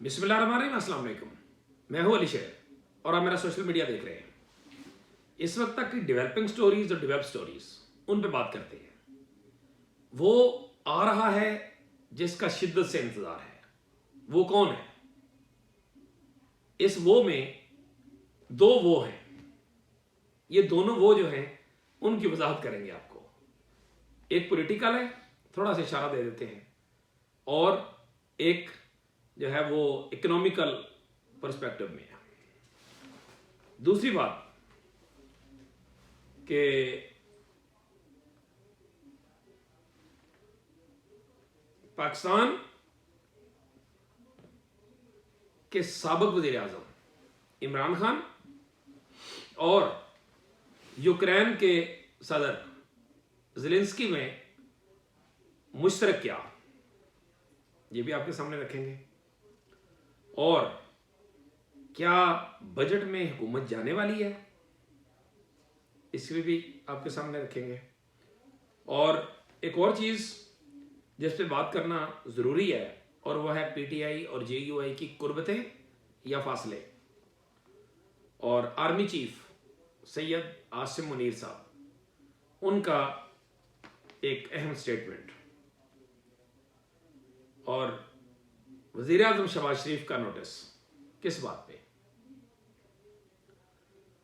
बिस्मिल्लाहिर्रहमानिर्रहीम, अस्सलाम वालेकुम। मैं हूं अली शेर और आप मेरा सोशल मीडिया देख रहे हैं। इस वक्त तक की डेवलपिंग स्टोरीज और डेवलप स्टोरीज उन पे बात करते हैं। वो आ रहा है जिसका शिद्दत से इंतजार है। वो कौन है? इस वो में दो वो हैं। ये दोनों वो जो हैं उनकी वजाहत करेंगे आपको। एक पॉलिटिकल है, थोड़ा सा इशारा दे देते हैं, और एक जो है वो इकोनॉमिकल पर्सपेक्टिव में है। दूसरी बात कि पाकिस्तान के साबिक वजीर आजम इमरान खान और यूक्रेन के सदर ज़ेलेंस्की में मुश्तरक क्या, ये भी आपके सामने रखेंगे। और क्या बजट में हुकूमत जाने वाली है, इसमें भी आपके सामने रखेंगे। और एक और चीज़ जिस पे बात करना ज़रूरी है, और वह है पीटीआई और जेयूआई की कुर्बतें या फासले। और आर्मी चीफ सैयद आसिम मुनीर साहब, उनका एक अहम स्टेटमेंट, और वज़ीर आज़म शहबाज शरीफ का नोटिस। किस बात पे?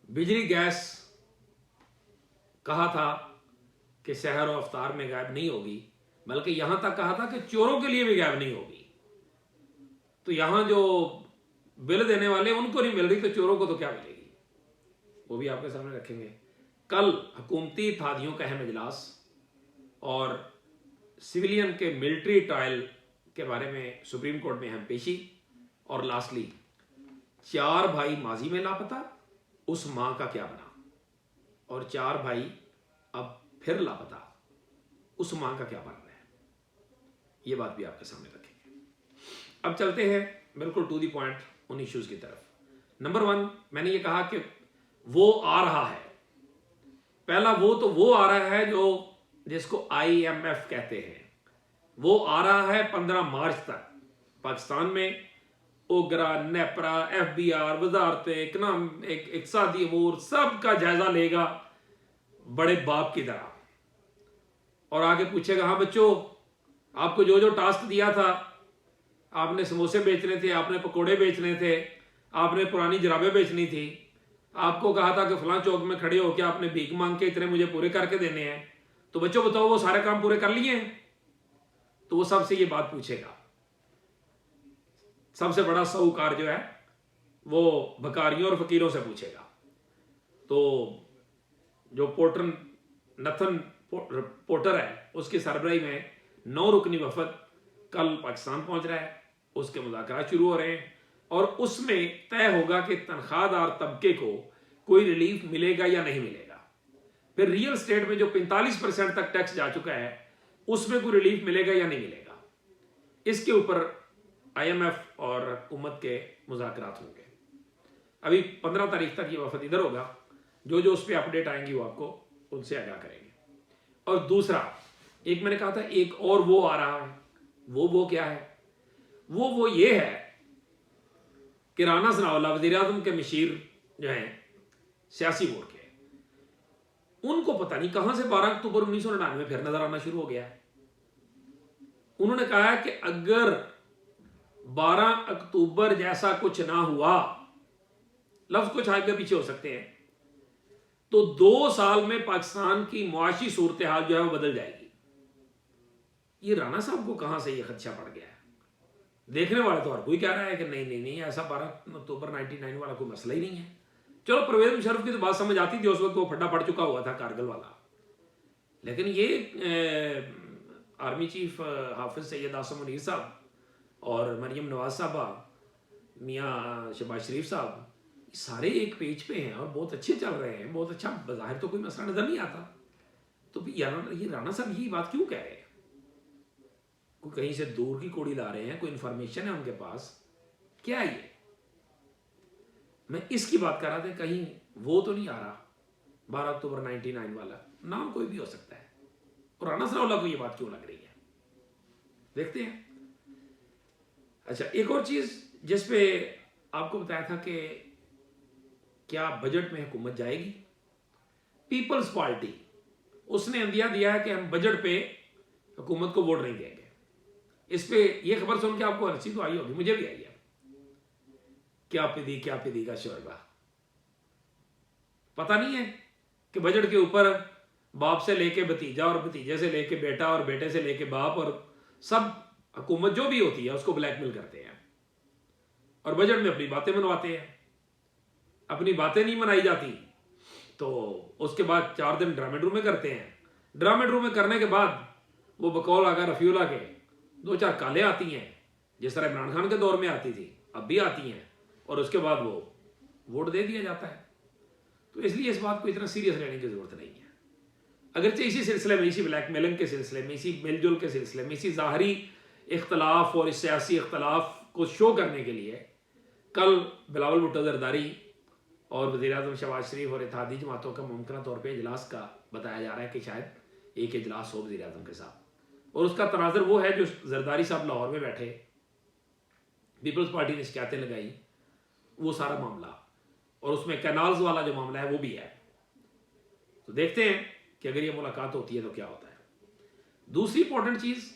बिजली गैस कहा था कि सहर और अफ्तार में गायब नहीं होगी, बल्कि यहां तक कहा था कि चोरों के लिए भी गायब नहीं होगी। तो यहां जो बिल देने वाले उनको नहीं मिल रही, तो चोरों को तो क्या मिलेगी, वो भी आपके सामने रखेंगे। कल हुकूमती थादियों का अहम इजलास और सिविलियन के मिलिट्री ट्रायल के बारे में सुप्रीम कोर्ट में अहम पेशी। और लास्टली 4 भाई माजी में लापता, उस मां का क्या बना। और 4 भाई अब फिर लापता, उस मां का क्या बन रहा है, ये बात भी आपके सामने रखेंगे। अब चलते हैं बिल्कुल टू दी पॉइंट उन इश्यूज की तरफ। नंबर 1, मैंने ये कहा कि वो आ रहा है। पहला वो आ रहा है जो जिसको IMF कहते हैं। वो आ रहा है 15 मार्च तक पाकिस्तान में। ओगरा, नेपरा, FBR, वजारत इक़्तिसादी अमूर सब का जायजा लेगा बड़े बाप की तरह, और आगे पूछेगा, हाँ बच्चों, आपको जो जो टास्क दिया था, आपने समोसे बेचने थे, आपने पकोड़े बेचने थे, आपने पुरानी जराबें बेचनी थी, आपको कहा था कि फलां चौक में खड़े होकर आपने भीख मांग के इतने मुझे पूरे करके देने हैं, तो बच्चों बताओ वो सारे काम पूरे कर लिए हैं? तो वो सबसे ये बात पूछेगा। सबसे बड़ा साहूकार जो है वो भकारियों और फकीरों से पूछेगा। तो जो नथन पोर्टर है, उसकी सरबराही में 9 रुकनी वफद कल पाकिस्तान पहुंच रहा है। उसके मुज़ाकरात शुरू हो रहे हैं, और उसमें तय होगा कि तनख्वाहदार तबके को कोई रिलीफ मिलेगा या नहीं मिलेगा। फिर रियल स्टेट में जो 45% तक टैक्स जा चुका है, उसमें कोई रिलीफ मिलेगा या नहीं मिलेगा। इसके ऊपर IMF और हुकूमत के मुज़ाकरात होंगे। अभी 15 तारीख तक ये वफद इधर होगा। जो जो उस पर अपडेट आएंगी वो आपको उनसे आगाह करेंगे। और दूसरा, एक मैंने कहा था एक और वो आ रहा है। वो क्या है? वो ये है कि राना सनाउल्लाह वज़ीर आज़म के मशीर जो हैं सियासी वोट के, उनको पता नहीं कहां से 12 अक्टूबर 1999 फिर नजर आना शुरू हो गया है। उन्होंने कहा है कि अगर 12 अक्टूबर जैसा कुछ ना हुआ, लफ्ज कुछ आगे पीछे हो सकते हैं, तो 2 साल में पाकिस्तान की मुआशी सूरत हाल जो है वो बदल जाएगी। ये राणा साहब को कहां से ये खदशा पड़ गया है? देखने वाला तो हर कोई कह रहा है कि नहीं ऐसा 12 अक्टूबर 99 वाला कोई मसला ही नहीं है। चलो, परवेज मुशर्रफ की तो बात समझ आती थी, उस वक्त वो फड्डा पड़ चुका हुआ था कारगिल वाला। लेकिन ये आर्मी चीफ हाफिज सैयद आसिम मुनीर साहब और मरियम नवाज साहबा, मियाँ शहबाज शरीफ साहब, सारे एक पेज पे हैं और बहुत अच्छे चल रहे हैं, बहुत अच्छा। बाहर तो कोई मसला नजर नहीं आता। तो ये राणा साहब यही बात क्यों कह रहे हैं? कोई कहीं से दूर की कोड़ी ला रहे हैं, कोई इंफॉर्मेशन है उनके पास, क्या ये? मैं इसकी बात कर रहा था, कहीं वो तो नहीं आ रहा 12 अक्टूबर 99 वाला। नाम कोई भी हो सकता है, और राना सनाउल्लाह को ये बात क्यों लग रही है? देखते हैं। अच्छा, एक और चीज जिसपे आपको बताया था कि क्या बजट में हुकूमत जाएगी, पीपल्स पार्टी उसने अंदिया दिया है कि हम बजट पे हुकूमत को वोट नहीं देंगे। इस पे ये खबर सुन के आपको हंसी तो आई होगी, मुझे भी आई है। क्या पिदी का शोरबा, पता नहीं है कि बजट के ऊपर बाप से लेके भतीजा और भतीजे से लेके बेटा और बेटे से लेके बाप और सब हुकूमत जो भी होती है उसको ब्लैकमेल करते हैं और बजट में अपनी बातें मनवाते हैं। अपनी बातें नहीं मनाई जाती तो उसके बाद 4 दिन ड्रामे ड्रूमे करते हैं। ड्रामे ड्रूमे करने के बाद वो बकौल आगा रफीउल्ला के 2-4 काले आती हैं, जिस तरह इमरान खान के दौर में आती थी, अब भी आती हैं, और उसके बाद वो वोट दे दिया जाता है। तो इसलिए इस बात को इतना सीरियस लेने की जरूरत नहीं है। अगरचे इसी सिलसिले में, इसी ब्लैकमेलिंग के सिलसिले में, इसी मिलजुल के सिलसिले में, इसी ज़ाहरी इख्तलाफ और इस सियासी इख्तलाफ को शो करने के लिए कल बिलावल भुट्टो जरदारी और वज़ीर-ए-आज़म शहबाज शरीफ और इत्तेहादी जमातों का मुमकिन तौर पर इजलास का बताया जा रहा है कि शायद एक इजलास हो वज़ीर-ए-आज़म के साथ, और उसका तनाज़र वो है जो जरदारी साहब लाहौर में बैठे, पीपल्स पार्टी ने शिकायतें लगाई, वो सारा मामला, और उसमें कैनाल्स वाला जो मामला है वो भी है। तो देखते हैं कि अगर ये मुलाकात होती है तो क्या होता है। दूसरी इंपॉर्टेंट चीज,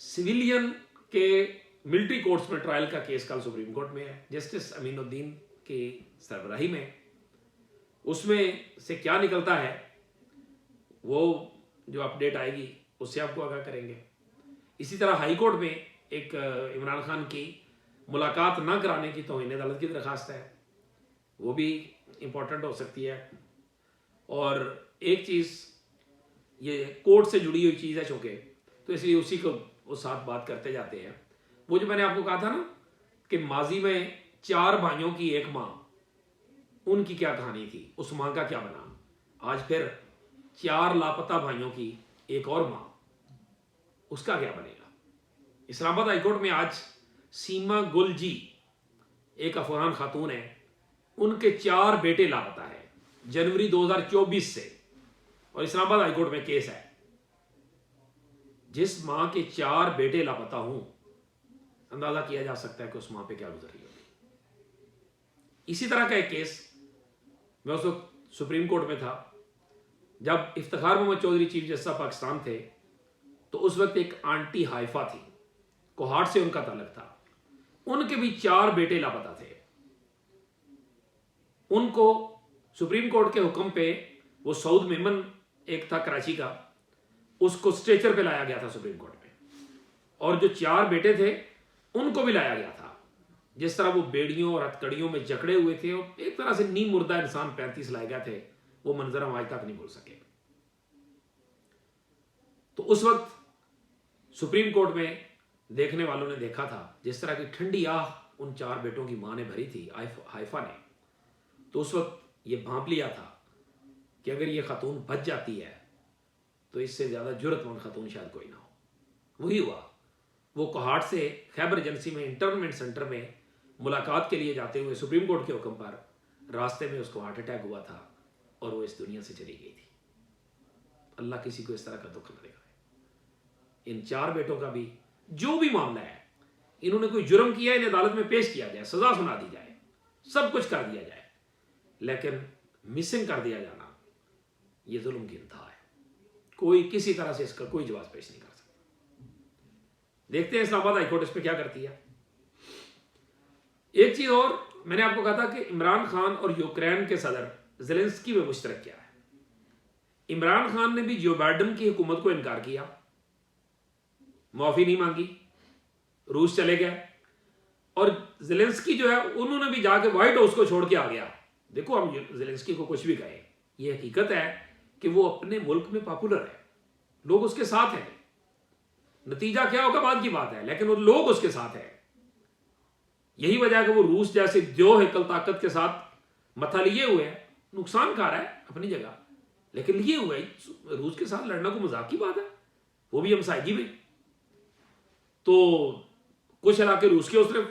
सिविलियन के मिलिट्री कोर्ट्स में ट्रायल का केस कल सुप्रीम कोर्ट में है, जस्टिस अमीनुद्दीन की सरबराही में। उसमें से क्या निकलता है वो जो अपडेट आएगी उससे आपको आगाह करेंगे। इसी तरह हाई कोर्ट में एक इमरान खान की मुलाकात ना कराने की तौहीन अदालत की दरखास्त है, वो भी इम्पोर्टेंट हो सकती है। और एक चीज़, ये कोर्ट से जुड़ी हुई चीज़ है चूँकि, तो इसलिए उसी को वो साथ बात करते जाते हैं। वो जो मैंने आपको कहा था ना कि माजी में 4 भाइयों की एक माँ, उनकी क्या कहानी थी, उस माँ का क्या बना। आज फिर 4 लापता भाइयों की एक और माँ, उसका क्या बनेगा। इस्लामाबाद हाईकोर्ट में आज सीमा गुल जी, एक अफगान खातून है, उनके 4 बेटे लापता है जनवरी 2024 से, और इस्लामाबाद हाईकोर्ट में केस है। जिस मां के 4 बेटे लापता हूं, अंदाजा किया जा सकता है कि उस मां पे क्या गुजर रही होगी। इसी तरह का एक केस, मैं उस वक्त सुप्रीम कोर्ट में था जब इफ्तिखार मोहम्मद चौधरी चीफ जस्टिस पाकिस्तान थे, तो उस वक्त एक आंटी हाइफा थी, कोहाट से उनका ताल्लुक था, उनके भी 4 बेटे लापता थे। उनको सुप्रीम कोर्ट के हुक्म पे, वो सऊद मेमन एक था कराची का, उसको स्ट्रेचर पे लाया गया था सुप्रीम कोर्ट में, और जो 4 बेटे थे उनको भी लाया गया था। जिस तरह वो बेड़ियों और हथकड़ियों में जकड़े हुए थे और एक तरह से नीम मुर्दा इंसान 35 लाए गए थे, वो मंजर हम आज तक नहीं भूल सके। तो उस वक्त सुप्रीम कोर्ट में देखने वालों ने देखा था जिस तरह की ठंडी आह उन 4 बेटों की मां ने भरी थी, हाइफा ने, तो उस वक्त ये भांप लिया था कि अगर ये खातून बच जाती है तो इससे ज्यादा जुर्रतमंद खातून शायद कोई ना हो। वही हुआ। वो कोहाट से खैबर एजेंसी में इंटरनमेंट सेंटर में मुलाकात के लिए जाते हुए सुप्रीम कोर्ट के हुक्म पर रास्ते में उसको हार्ट अटैक हुआ था और वो इस दुनिया से चली गई थी। अल्लाह किसी को इस तरह का दुख न दिखाए। इन 4 बेटों का भी जो भी मामला है, इन्होंने कोई जुर्म किया, इन्हें अदालत में पेश किया जाए, सजा सुना दी जाए, सब कुछ कर दिया जाए, लेकिन मिसिंग कर दिया जाना यह जुल्म की इंतहा है। कोई किसी तरह से इसका कोई जवाब पेश नहीं कर सकता। देखते हैं इस्लामाबाद हाईकोर्ट इस पर क्या करती है। एक चीज और, मैंने आपको कहा था कि इमरान खान और यूक्रेन के सदर ज़ेलेंस्की में मुश्तरक क्या है। इमरान खान ने भी जो बाइडेन की हुकूमत को इनकार किया, माफी नहीं मांगी, रूस चले गए, और ज़ेलेंस्की जो है उन्होंने भी जाके व्हाइट हाउस को छोड़ के आ गया। देखो, हम ज़ेलेंस्की को कुछ भी कहें, यह हकीकत है कि वो अपने मुल्क में पॉपुलर है, लोग उसके साथ हैं। नतीजा क्या होगा बाद की बात है, लेकिन वो लोग उसके साथ हैं। यही वजह है कि वो रूस जैसे जो है कल ताकत के साथ मथा लिए हुए है, नुकसान खा रहा है अपनी जगह, लेकिन लिए हुए रूस के साथ लड़ना को मजाक की बात है, वो भी हमसायगी में। तो कुछ इलाके रूस के उसने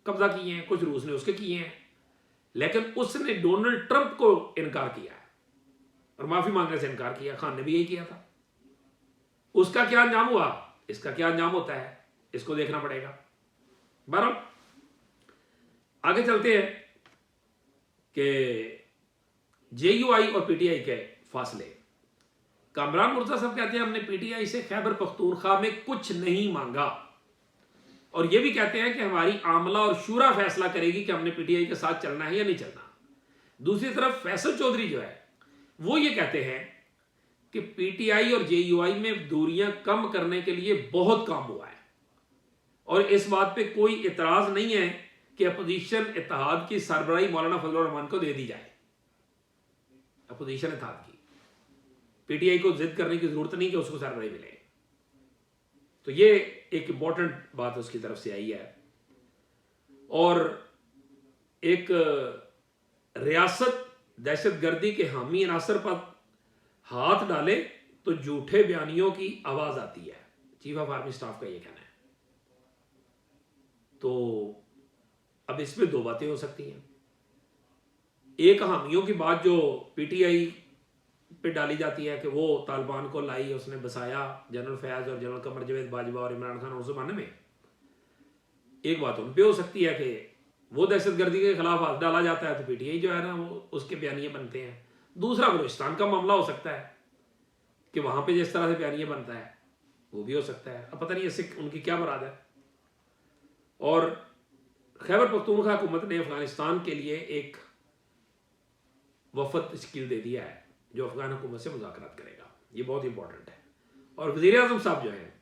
कब्जा किए हैं, कुछ रूस ने उसके किए हैं, लेकिन उसने डोनाल्ड ट्रंप को इनकार किया है और माफी मांगने से इनकार किया। खान ने भी यही किया था। उसका क्या अंजाम हुआ, इसका क्या अंजाम होता है, इसको देखना पड़ेगा। बहरहाल आगे चलते हैं कि JUI और PTI के फासले। कामरान मुर्तज़ा साहब कहते हैं हमने PTI से खैबर पख्तूनख्वा में कुछ नहीं मांगा, और ये भी कहते हैं कि हमारी आमला और शूरा फैसला करेगी कि हमने PTI के साथ चलना है या नहीं चलना। दूसरी तरफ फैसल चौधरी जो है वो ये कहते हैं कि PTI और JUI में दूरियां कम करने के लिए बहुत काम हुआ है, और इस बात पे कोई इतराज नहीं है कि अपोजिशन इत्तेहाद की सरबराही मौलाना फजलुर रहमान को दे दी जाए। अपोजिशन इत्तेहाद की PTI को जिद करने की जरूरत नहीं कि उसको सरबराही मिले। तो ये एक इंपॉर्टेंट बात उसकी तरफ से आई है। और एक रियासत दहशतगर्दी के हामी अनासर पर हाथ डाले तो झूठे बयानियों की आवाज आती है, चीफ ऑफ आर्मी स्टाफ का ये कहना है। तो अब इसमें दो बातें हो सकती हैं। एक हामियों की बात जो PTI पे डाली जाती है कि वो तालिबान को लाई, उसने बसाया जनरल फैज और जनरल कमर जवेद बाजवा और इमरान खान 1992 में। एक बात उन पे हो सकती है कि वो दहशतगर्दी के खिलाफ हाथ डाला जाता है तो PTI जो है ना वो उसके बयानिए बनते हैं। दूसरा बलूचिस्तान का मामला हो सकता है कि वहां पे जिस तरह से बयानिए बनता है वो भी हो सकता है। अब पता नहीं इससे उनकी क्या मुराद है। और खैबर पख्तूनख्वा हुकूमत ने अफगानिस्तान के लिए एक वफद तश्कील दे दिया है जो अफगान हुकूमत से मुज़ाकरात करेगा। ये बहुत इंपॉर्टेंट है। और वज़ीर आज़म साहब जो हैं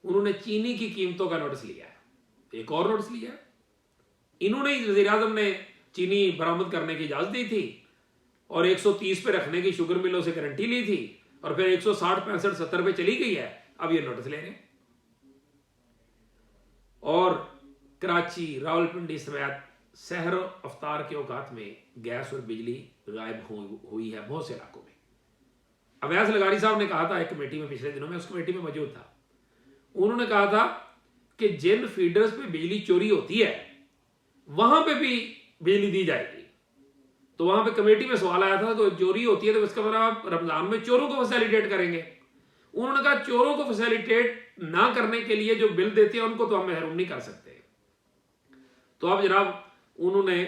उन्होंने चीनी की कीमतों का नोटिस लिया है, एक और नोटिस लिया है। इन्होंने वज़ीर आज़म ने चीनी बरामद करने की इजाज़त दी थी और 130 पे रखने की शुगर मिलों से गारंटी ली थी, और फिर 160, 65, 70 पे चली गई है। अब ये नोटिस ले रहे हैं। और कराची, रावलपिंडी समेत सहर अफ्तार के औकात में गैस और बिजली गायब हुई है बहुत से इलाकों में। अवैस लगारी साहब ने कहा था एक कमेटी में, पिछले दिनों में उस कमेटी में मौजूद था, उन्होंने कहा था कि जिन फीडर्स पे बिजली चोरी होती है वहां पे भी बिजली दी जाएगी। तो वहां पे कमेटी में सवाल आया था तो चोरी होती है तो इसका मतलब आप रमजान में चोरों को फैसिलिटेट करेंगे। उन्होंने कहा चोरों को फैसिलिटेट ना करने के लिए जो बिल देते हैं उनको तो हम महरूम नहीं कर सकते। तो अब जनाब उन्होंने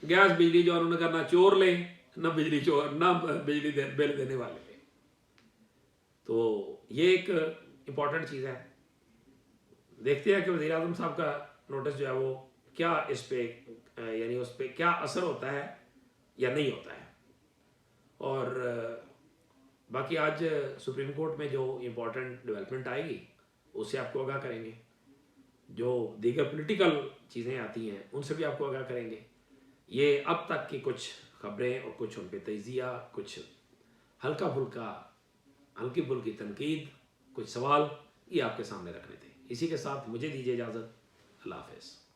गैस बिजली जो उन्होंने कहा ना चोर लें ना बिजली चोर ना बिजली बिल देने वाले लें। तो ये एक इंपॉर्टेंट चीज़ है। देखते हैं कि वज़ीर आज़म साहब का नोटिस जो है वो क्या इस पे यानी उस पर क्या असर होता है या नहीं होता है। और बाकी आज सुप्रीम कोर्ट में जो इम्पोर्टेंट डेवलपमेंट आएगी उससे आपको आगाह करेंगे। जो दीगर पॉलिटिकल चीज़ें आती हैं उनसे भी आपको आगाह करेंगे। ये अब तक की कुछ खबरें और कुछ उन पर तजिया, कुछ हल्की फुल्की तनकीद, कुछ सवाल, ये आपके सामने रखने थे। इसी के साथ मुझे दीजिए इजाज़त। अल्लाह हाफ़िज़।